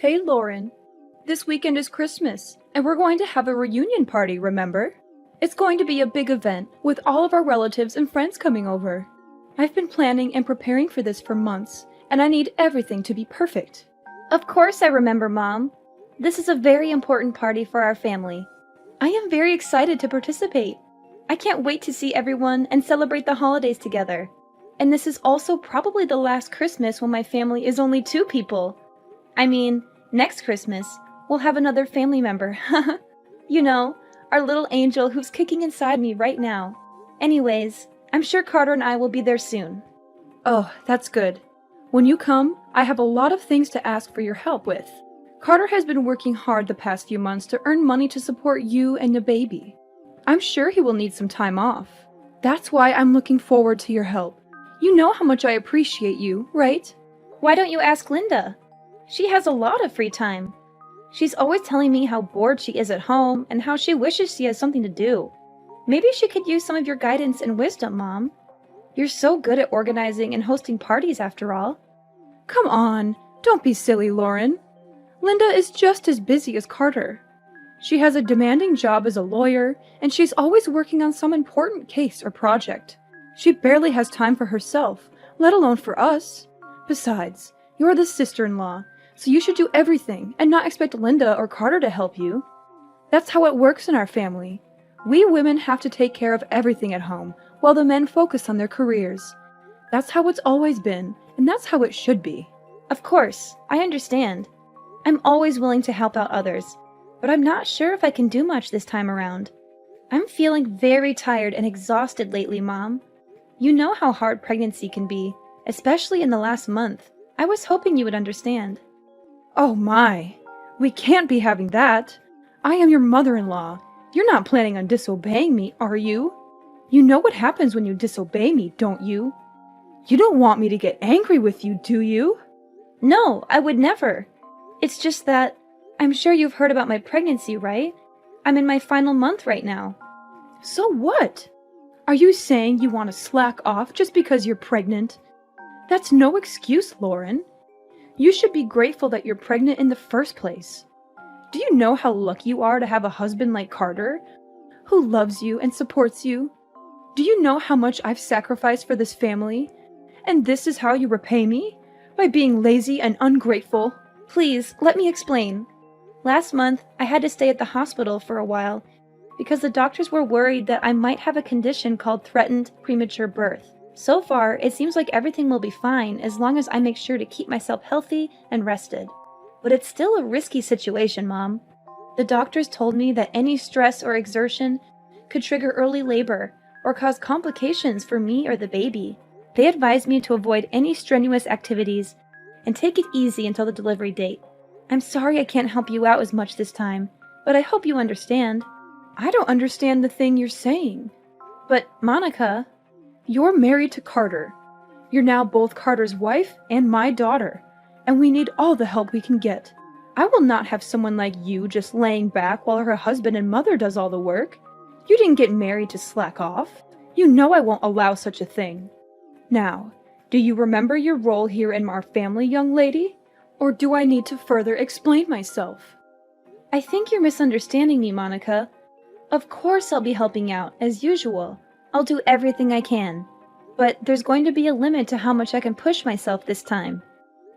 Hey Lauren, this weekend is Christmas, and we're going to have a reunion party, remember? It's going to be a big event, with all of our relatives and friends coming over. I've been planning and preparing for this for months, and I need everything to be perfect. Of course I remember, Mom. This is a very important party for our family. I am very excited to participate. I can't wait to see everyone and celebrate the holidays together. And this is also probably the last Christmas when my family is only 2 people. I mean, next Christmas, we'll have another family member. You know, our little angel who's kicking inside me right now. Anyways, I'm sure Carter and I will be there soon. Oh, that's good. When you come, I have a lot of things to ask for your help with. Carter has been working hard the past few months to earn money to support you and the baby. I'm sure he will need some time off. That's why I'm looking forward to your help. You know how much I appreciate you, right? Why don't you ask Linda? She has a lot of free time. She's always telling me how bored she is at home and how she wishes she has something to do. Maybe she could use some of your guidance and wisdom, Mom. You're so good at organizing and hosting parties after all. Come on, don't be silly, Lauren. Linda is just as busy as Carter. She has a demanding job as a lawyer, and she's always working on some important case or project. She barely has time for herself, let alone for us. Besides, you're the sister-in-law, so you should do everything and not expect Linda or Carter to help you. That's how it works in our family. We women have to take care of everything at home, while the men focus on their careers. That's how it's always been, and that's how it should be. Of course, I understand. I'm always willing to help out others, but I'm not sure if I can do much this time around. I'm feeling very tired and exhausted lately, Mom. You know how hard pregnancy can be, especially in the last month. I was hoping you would understand. Oh my, we can't be having that. I am your mother-in-law. You're not planning on disobeying me, are you? You know what happens when you disobey me, don't you? You don't want me to get angry with you, do you? No, I would never. It's just that I'm sure you've heard about my pregnancy, right? I'm in my final month right now. So what? Are you saying you want to slack off just because you're pregnant? That's no excuse, Lauren. You should be grateful that you're pregnant in the first place. Do you know how lucky you are to have a husband like Carter, who loves you and supports you? Do you know how much I've sacrificed for this family? And this is how you repay me? By being lazy and ungrateful? Please, let me explain. Last month, I had to stay at the hospital for a while because the doctors were worried that I might have a condition called threatened premature birth. So far, it seems like everything will be fine as long as I make sure to keep myself healthy and rested. But it's still a risky situation, Mom. The doctors told me that any stress or exertion could trigger early labor or cause complications for me or the baby. They advised me to avoid any strenuous activities and take it easy until the delivery date. I'm sorry I can't help you out as much this time, but I hope you understand. I don't understand the thing you're saying. But, Monica, you're married to Carter. You're now both Carter's wife and my daughter, and we need all the help we can get. I will not have someone like you just laying back while her husband and mother does all the work. You didn't get married to slack off. You know I won't allow such a thing. Now, do you remember your role here in our family, young lady? Or do I need to further explain myself? I think you're misunderstanding me, Monica. Of course I'll be helping out, as usual. I'll do everything I can. But there's going to be a limit to how much I can push myself this time.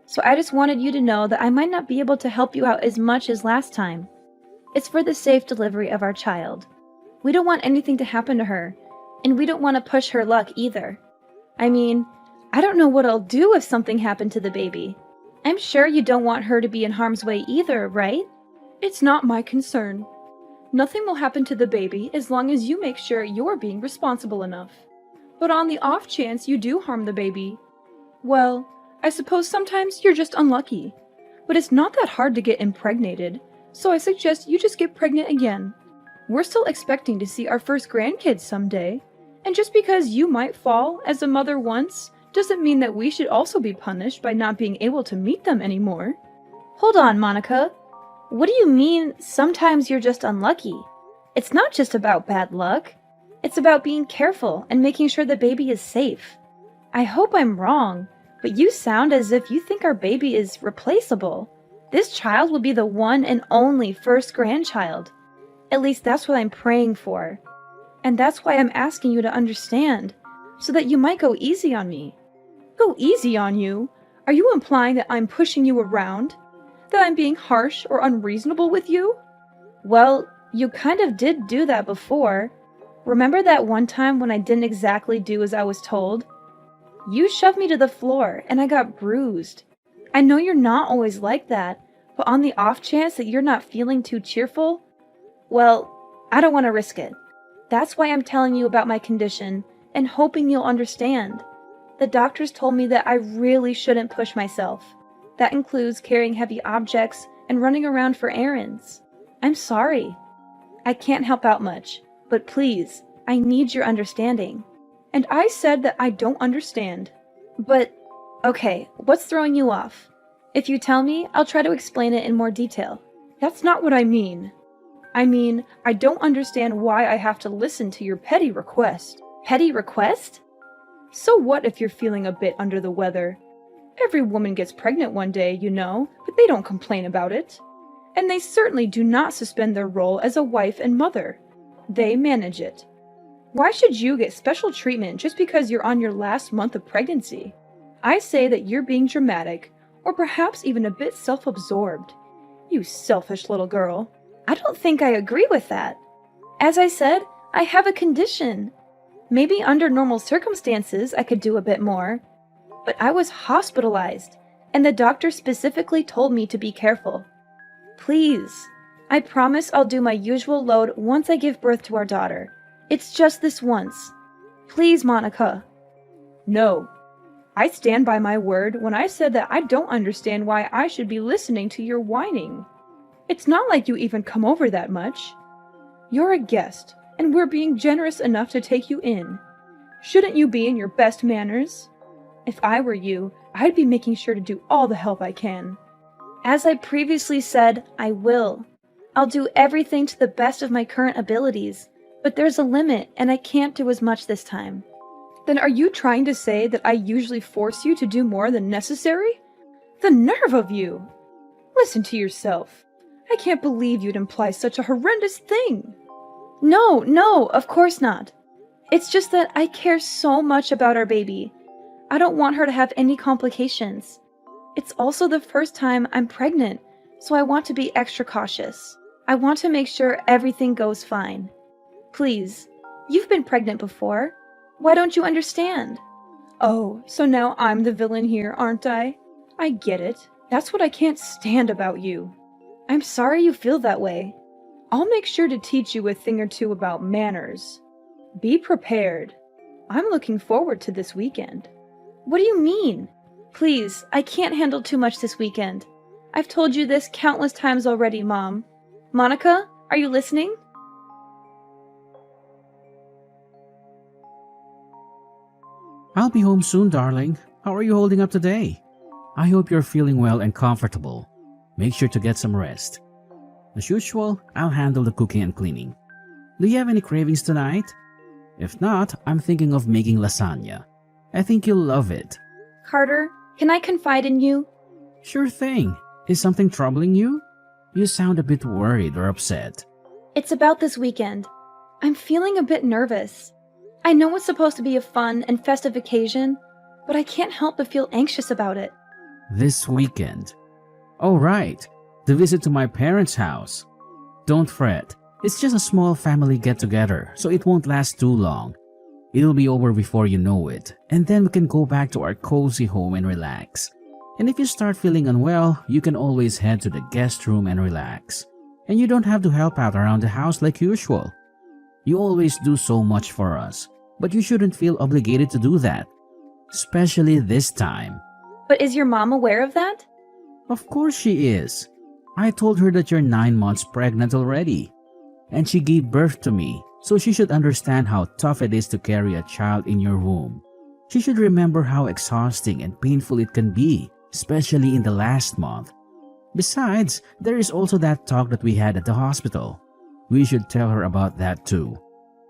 So I just wanted you to know that I might not be able to help you out as much as last time. It's for the safe delivery of our child. We don't want anything to happen to her, and we don't want to push her luck either. I mean, I don't know what I'll do if something happened to the baby. I'm sure you don't want her to be in harm's way either, right? It's not my concern. Nothing will happen to the baby as long as you make sure you're being responsible enough. But on the off chance you do harm the baby, well, I suppose sometimes you're just unlucky. But it's not that hard to get impregnated, so I suggest you just get pregnant again. We're still expecting to see our first grandkids someday, and just because you might fall as a mother once doesn't mean that we should also be punished by not being able to meet them anymore. Hold on, Monica. What do you mean, sometimes you're just unlucky? It's not just about bad luck. It's about being careful and making sure the baby is safe. I hope I'm wrong, but you sound as if you think our baby is replaceable. This child will be the one and only first grandchild. At least that's what I'm praying for. And that's why I'm asking you to understand, so that you might go easy on me. Go easy on you? Are you implying that I'm pushing you around? That I'm being harsh or unreasonable with you? Well, you kind of did do that before. Remember that one time when I didn't exactly do as I was told? You shoved me to the floor and I got bruised. I know you're not always like that, but on the off chance that you're not feeling too cheerful, well, I don't want to risk it. That's why I'm telling you about my condition and hoping you'll understand. The doctors told me that I really shouldn't push myself. That includes carrying heavy objects and running around for errands. I'm sorry. I can't help out much, but please, I need your understanding. And I said that I don't understand. But, okay, what's throwing you off? If you tell me, I'll try to explain it in more detail. That's not what I mean. I mean, I don't understand why I have to listen to your petty request. Petty request? So what if you're feeling a bit under the weather? Every woman gets pregnant one day, you know, but they don't complain about it. And they certainly do not suspend their role as a wife and mother. They manage it. Why should you get special treatment just because you're on your last month of pregnancy? I say that you're being dramatic, or perhaps even a bit self-absorbed. You selfish little girl. I don't think I agree with that. As I said, I have a condition. Maybe under normal circumstances I could do a bit more. But I was hospitalized, and the doctor specifically told me to be careful. Please, I promise I'll do my usual load once I give birth to our daughter. It's just this once. Please, Monica. No. I stand by my word when I said that I don't understand why I should be listening to your whining. It's not like you even come over that much. You're a guest, and we're being generous enough to take you in. Shouldn't you be in your best manners? If I were you, I'd be making sure to do all the help I can. As I previously said, I will. I'll do everything to the best of my current abilities, but there's a limit, and I can't do as much this time. Then are you trying to say that I usually force you to do more than necessary? The nerve of you! Listen to yourself. I can't believe you'd imply such a horrendous thing. No, of course not. It's just that I care so much about our baby. I don't want her to have any complications. It's also the first time I'm pregnant, so I want to be extra cautious. I want to make sure everything goes fine. Please, you've been pregnant before. Why don't you understand? Oh, so now I'm the villain here, aren't I? I get it. That's what I can't stand about you. I'm sorry you feel that way. I'll make sure to teach you a thing or two about manners. Be prepared. I'm looking forward to this weekend. What do you mean? Please, I can't handle too much this weekend. I've told you this countless times already, Mom. Monica, are you listening? I'll be home soon, darling. How are you holding up today? I hope you're feeling well and comfortable. Make sure to get some rest. As usual, I'll handle the cooking and cleaning. Do you have any cravings tonight? If not, I'm thinking of making lasagna. I think you'll love it. Carter, can I confide in you? Sure thing. Is something troubling you? You sound a bit worried or upset. It's about this weekend. I'm feeling a bit nervous. I know it's supposed to be a fun and festive occasion, but I can't help but feel anxious about it. This weekend? Oh, right. The visit to my parents' house. Don't fret. It's just a small family get-together, so it won't last too long. It'll be over before you know it, and then we can go back to our cozy home and relax. And if you start feeling unwell, you can always head to the guest room and relax. And you don't have to help out around the house like usual. You always do so much for us, but you shouldn't feel obligated to do that. Especially this time. But is your mom aware of that? Of course she is. I told her that you're 9 months pregnant already. And she gave birth to me, so she should understand how tough it is to carry a child in your womb. She should remember how exhausting and painful it can be, especially in the last month. Besides, there is also that talk that we had at the hospital. We should tell her about that too.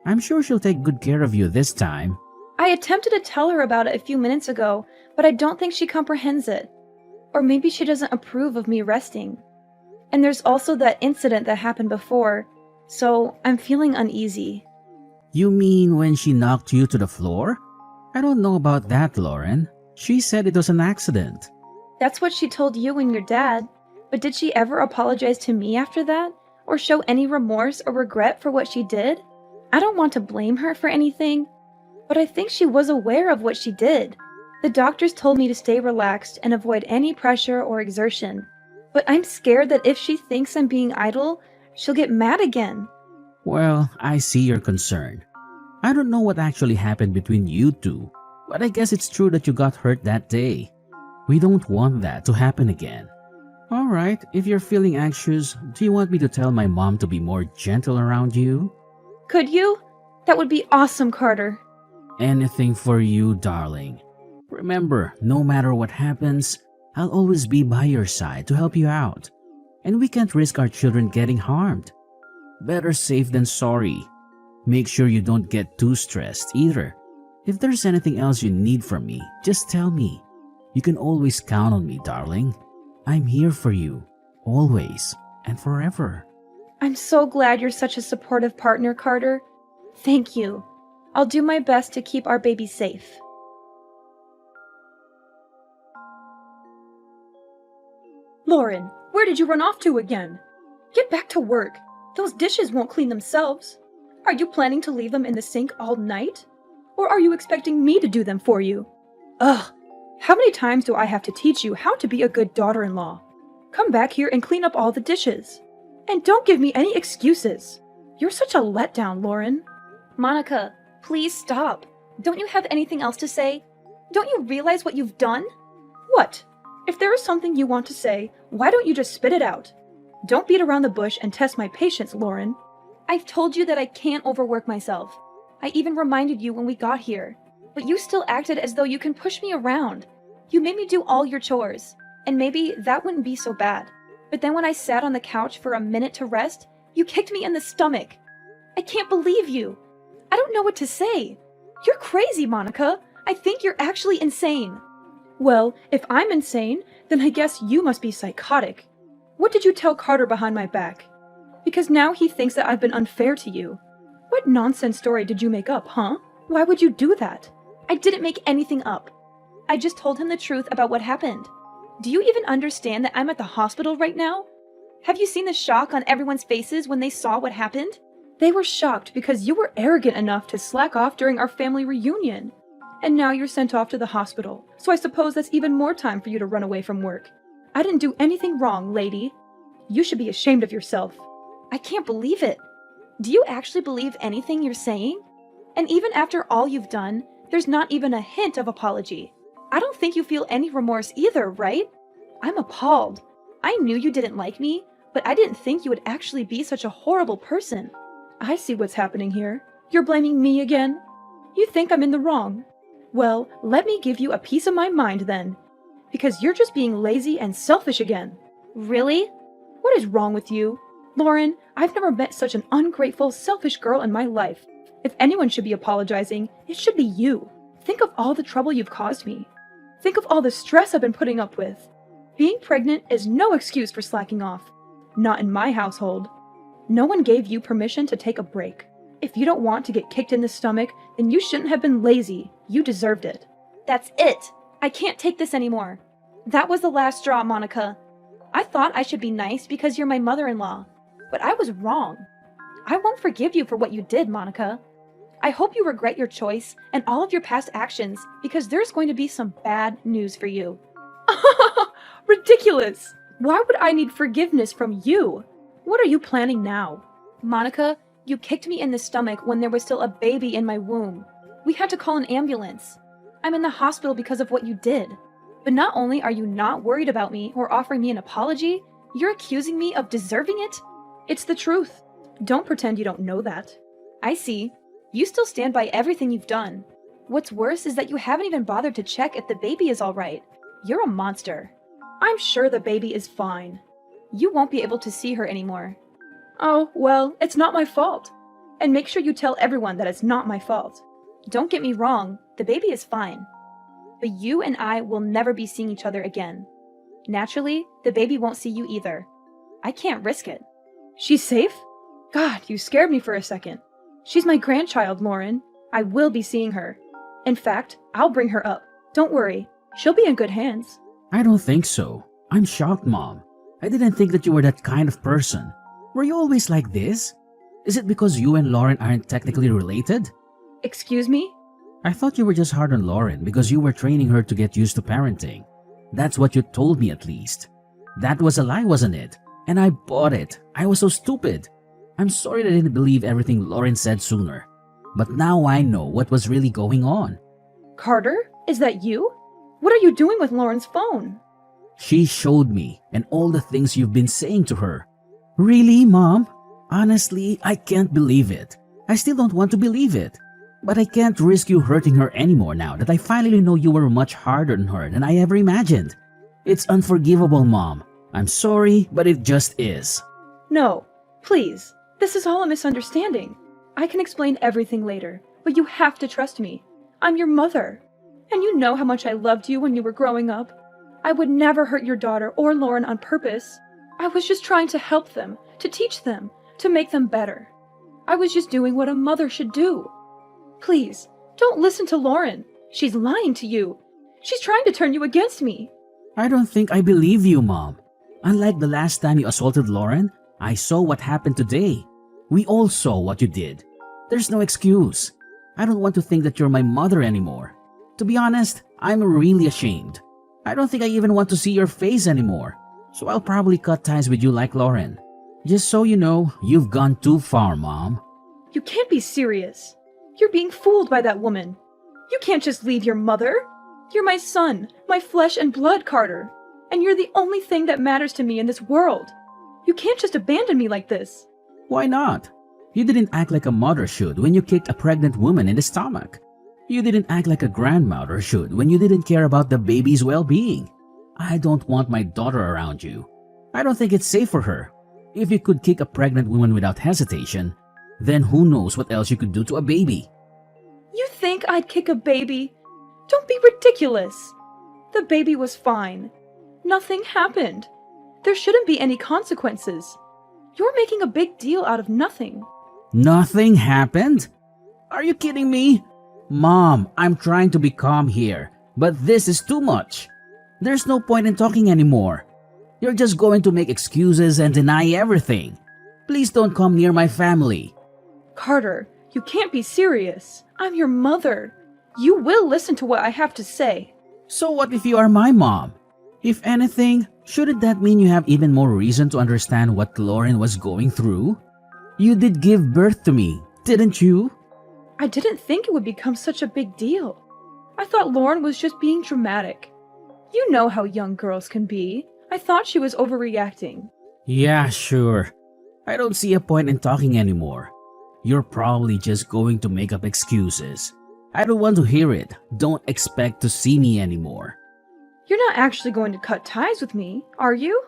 I'm sure she'll take good care of you this time. I attempted to tell her about it a few minutes ago, but I don't think she comprehends it. Or maybe she doesn't approve of me resting. And there's also that incident that happened before, so I'm feeling uneasy. You mean when she knocked you to the floor? I don't know about that, Lauren. She said it was an accident. That's what she told you and your dad, but did she ever apologize to me after that? Or show any remorse or regret for what she did? I don't want to blame her for anything, but I think she was aware of what she did. The doctors told me to stay relaxed and avoid any pressure or exertion. But I'm scared that if she thinks I'm being idle, she'll get mad again. Well, I see your concern. I don't know what actually happened between you two, but I guess it's true that you got hurt that day. We don't want that to happen again. Alright, if you're feeling anxious, do you want me to tell my mom to be more gentle around you? Could you? That would be awesome, Carter. Anything for you, darling. Remember, no matter what happens, I'll always be by your side to help you out. And we can't risk our children getting harmed. Better safe than sorry. Make sure you don't get too stressed either. If there's anything else you need from me, just tell me. You can always count on me, darling. I'm here for you, always and forever. I'm so glad you're such a supportive partner, Carter. Thank you. I'll do my best to keep our baby safe. Lauren, where did you run off to again? Get back to work. Those dishes won't clean themselves. Are you planning to leave them in the sink all night? Or are you expecting me to do them for you? Ugh, how many times do I have to teach you how to be a good daughter-in-law? Come back here and clean up all the dishes. And don't give me any excuses. You're such a letdown, Lauren. Monica, please stop. Don't you have anything else to say? Don't you realize what you've done? What? If there is something you want to say, why don't you just spit it out? Don't beat around the bush and test my patience, Lauren. I've told you that I can't overwork myself. I even reminded you when we got here. But you still acted as though you can push me around. You made me do all your chores. And maybe that wouldn't be so bad. But then when I sat on the couch for a minute to rest, you kicked me in the stomach. I can't believe you. I don't know what to say. You're crazy, Monica. I think you're actually insane. Well, if I'm insane, then I guess you must be psychotic. What did you tell Carter behind my back? Because now he thinks that I've been unfair to you. What nonsense story did you make up, huh? Why would you do that? I didn't make anything up. I just told him the truth about what happened. Do you even understand that I'm at the hospital right now? Have you seen the shock on everyone's faces when they saw what happened? They were shocked because you were arrogant enough to slack off during our family reunion. And now you're sent off to the hospital, so I suppose that's even more time for you to run away from work. I didn't do anything wrong, lady. You should be ashamed of yourself. I can't believe it. Do you actually believe anything you're saying? And even after all you've done, there's not even a hint of apology. I don't think you feel any remorse either, right? I'm appalled. I knew you didn't like me, but I didn't think you would actually be such a horrible person. I see what's happening here. You're blaming me again? You think I'm in the wrong? Well, let me give you a piece of my mind then. Because you're just being lazy and selfish again. Really? What is wrong with you? Lauren, I've never met such an ungrateful, selfish girl in my life. If anyone should be apologizing, it should be you. Think of all the trouble you've caused me. Think of all the stress I've been putting up with. Being pregnant is no excuse for slacking off. Not in my household. No one gave you permission to take a break. If you don't want to get kicked in the stomach, then you shouldn't have been lazy. You deserved it. That's it. I can't take this anymore. That was the last straw, Monica. I thought I should be nice because you're my mother-in-law. But I was wrong. I won't forgive you for what you did, Monica. I hope you regret your choice and all of your past actions because there's going to be some bad news for you. Ridiculous! Why would I need forgiveness from you? What are you planning now? Monica, you kicked me in the stomach when there was still a baby in my womb. We had to call an ambulance. I'm in the hospital because of what you did. But not only are you not worried about me or offering me an apology, you're accusing me of deserving it? It's the truth. Don't pretend you don't know that. I see. You still stand by everything you've done. What's worse is that you haven't even bothered to check if the baby is all right. You're a monster. I'm sure the baby is fine. You won't be able to see her anymore. Oh, well, it's not my fault. And make sure you tell everyone that it's not my fault. Don't get me wrong, the baby is fine. But you and I will never be seeing each other again. Naturally, the baby won't see you either. I can't risk it. She's safe? God, you scared me for a second. She's my grandchild, Lauren. I will be seeing her. In fact, I'll bring her up. Don't worry. She'll be in good hands. I don't think so. I'm shocked, Mom. I didn't think that you were that kind of person. Were you always like this? Is it because you and Lauren aren't technically related? Excuse me? I thought you were just hard on Lauren because you were training her to get used to parenting. That's what you told me, at least. That was a lie, wasn't it? And I bought it. I was so stupid. I'm sorry that I didn't believe everything Lauren said sooner. But now I know what was really going on. Carter? Is that you? What are you doing with Lauren's phone? She showed me, and all the things you've been saying to her. Really, Mom? Honestly, I can't believe it. I still don't want to believe it. But I can't risk you hurting her anymore now that I finally know you were much harder on her than I ever imagined. It's unforgivable, Mom. I'm sorry, but it just is. No, please. This is all a misunderstanding. I can explain everything later, but you have to trust me. I'm your mother. And you know how much I loved you when you were growing up. I would never hurt your daughter or Lauren on purpose. I was just trying to help them, to teach them, to make them better. I was just doing what a mother should do. Please, don't listen to Lauren. She's lying to you. She's trying to turn you against me. I don't think I believe you, Mom. Unlike the last time you assaulted Lauren, I saw what happened today. We all saw what you did. There's no excuse. I don't want to think that you're my mother anymore. To be honest, I'm really ashamed. I don't think I even want to see your face anymore. So I'll probably cut ties with you like Lauren. Just so you know, you've gone too far, Mom. You can't be serious. You're being fooled by that woman. You can't just leave your mother. You're my son, my flesh and blood, Carter. And you're the only thing that matters to me in this world. You can't just abandon me like this. Why not? You didn't act like a mother should when you kicked a pregnant woman in the stomach. You didn't act like a grandmother should when you didn't care about the baby's well-being. I don't want my daughter around you. I don't think it's safe for her. If you could kick a pregnant woman without hesitation, then who knows what else you could do to a baby. You think I'd kick a baby? Don't be ridiculous. The baby was fine. Nothing happened. There shouldn't be any consequences. You're making a big deal out of nothing. Nothing happened? Are you kidding me? Mom, I'm trying to be calm here, but this is too much. There's no point in talking anymore. You're just going to make excuses and deny everything. Please don't come near my family. Carter, you can't be serious. I'm your mother. You will listen to what I have to say. So what if you are my mom? If anything, shouldn't that mean you have even more reason to understand what Lauren was going through? You did give birth to me, didn't you? I didn't think it would become such a big deal. I thought Lauren was just being dramatic. You know how young girls can be. I thought she was overreacting. Yeah, sure. I don't see a point in talking anymore. You're probably just going to make up excuses. I don't want to hear it. Don't expect to see me anymore. You're not actually going to cut ties with me, are you?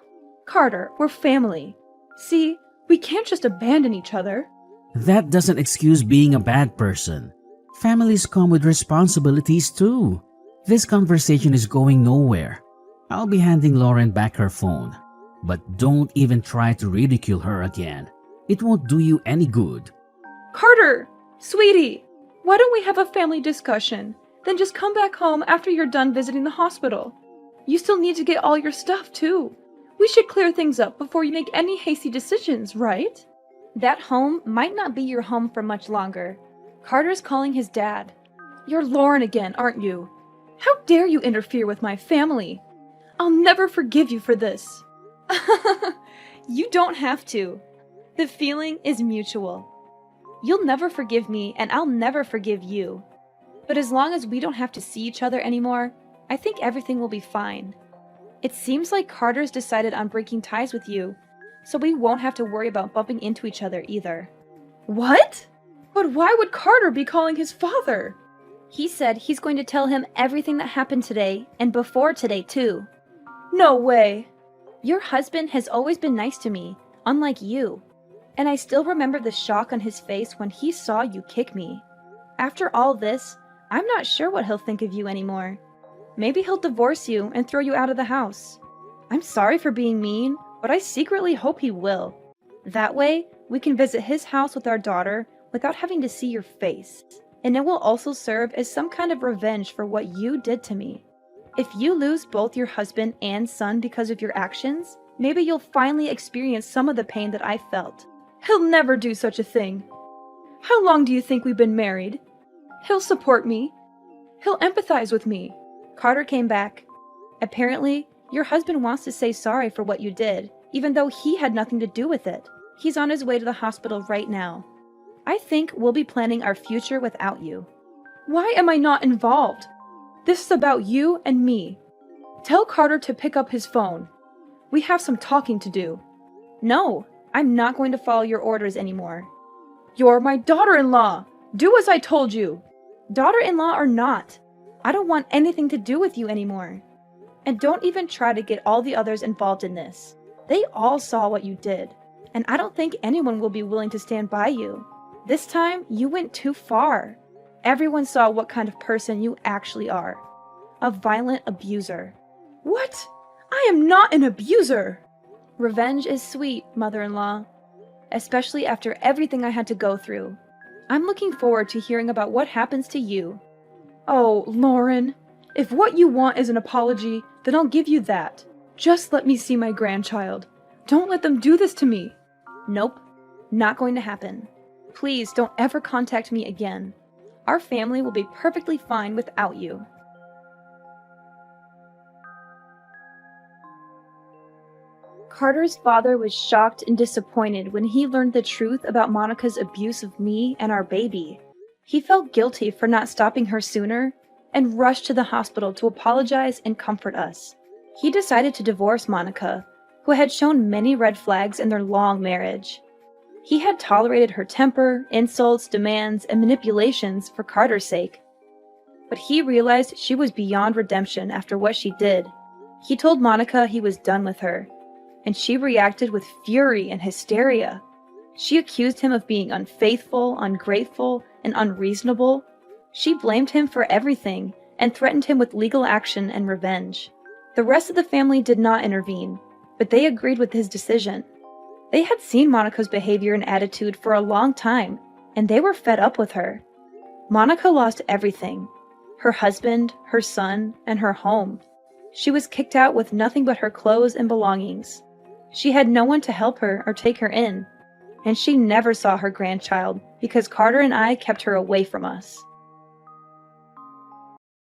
Carter, we're family. See, we can't just abandon each other. That doesn't excuse being a bad person. Families come with responsibilities too. This conversation is going nowhere. I'll be handing Lauren back her phone. But don't even try to ridicule her again. It won't do you any good. Carter! Sweetie! Why don't we have a family discussion? Then just come back home after you're done visiting the hospital. You still need to get all your stuff too. We should clear things up before you make any hasty decisions, right? That home might not be your home for much longer. Carter's calling his dad. You're Lauren again, aren't you? How dare you interfere with my family? I'll never forgive you for this. You don't have to. The feeling is mutual. You'll never forgive me, and I'll never forgive you. But as long as we don't have to see each other anymore, I think everything will be fine. It seems like Carter's decided on breaking ties with you, so we won't have to worry about bumping into each other either. What? But why would Carter be calling his father? He said he's going to tell him everything that happened today, and before today too. No way. Your husband has always been nice to me, unlike you. And I still remember the shock on his face when he saw you kick me. After all this, I'm not sure what he'll think of you anymore. Maybe he'll divorce you and throw you out of the house. I'm sorry for being mean, but I secretly hope he will. That way, we can visit his house with our daughter without having to see your face. And it will also serve as some kind of revenge for what you did to me. If you lose both your husband and son because of your actions, maybe you'll finally experience some of the pain that I felt. He'll never do such a thing. How long do you think we've been married? He'll support me. He'll empathize with me. Carter came back. Apparently, your husband wants to say sorry for what you did, even though he had nothing to do with it. He's on his way to the hospital right now. I think we'll be planning our future without you. Why am I not involved? This is about you and me. Tell Carter to pick up his phone. We have some talking to do. No, I'm not going to follow your orders anymore. You're my daughter-in-law. Do as I told you. Daughter-in-law or not, I don't want anything to do with you anymore. And don't even try to get all the others involved in this. They all saw what you did, and I don't think anyone will be willing to stand by you. This time, you went too far. Everyone saw what kind of person you actually are. A violent abuser. What? I am not an abuser! Revenge is sweet, mother-in-law. Especially after everything I had to go through. I'm looking forward to hearing about what happens to you. Oh, Lauren. If what you want is an apology, then I'll give you that. Just let me see my grandchild. Don't let them do this to me. Nope, not going to happen. Please don't ever contact me again. Our family will be perfectly fine without you. Carter's father was shocked and disappointed when he learned the truth about Monica's abuse of me and our baby. He felt guilty for not stopping her sooner and rushed to the hospital to apologize and comfort us. He decided to divorce Monica, who had shown many red flags in their long marriage. He had tolerated her temper, insults, demands, and manipulations for Carter's sake. But he realized she was beyond redemption after what she did. He told Monica he was done with her, and she reacted with fury and hysteria. She accused him of being unfaithful, ungrateful, and unreasonable. She blamed him for everything and threatened him with legal action and revenge. The rest of the family did not intervene, but they agreed with his decision. They had seen Monica's behavior and attitude for a long time, and they were fed up with her. Monica lost everything: her husband, her son, and her home. She was kicked out with nothing but her clothes and belongings. She had no one to help her or take her in, and she never saw her grandchild because Carter and I kept her away from us.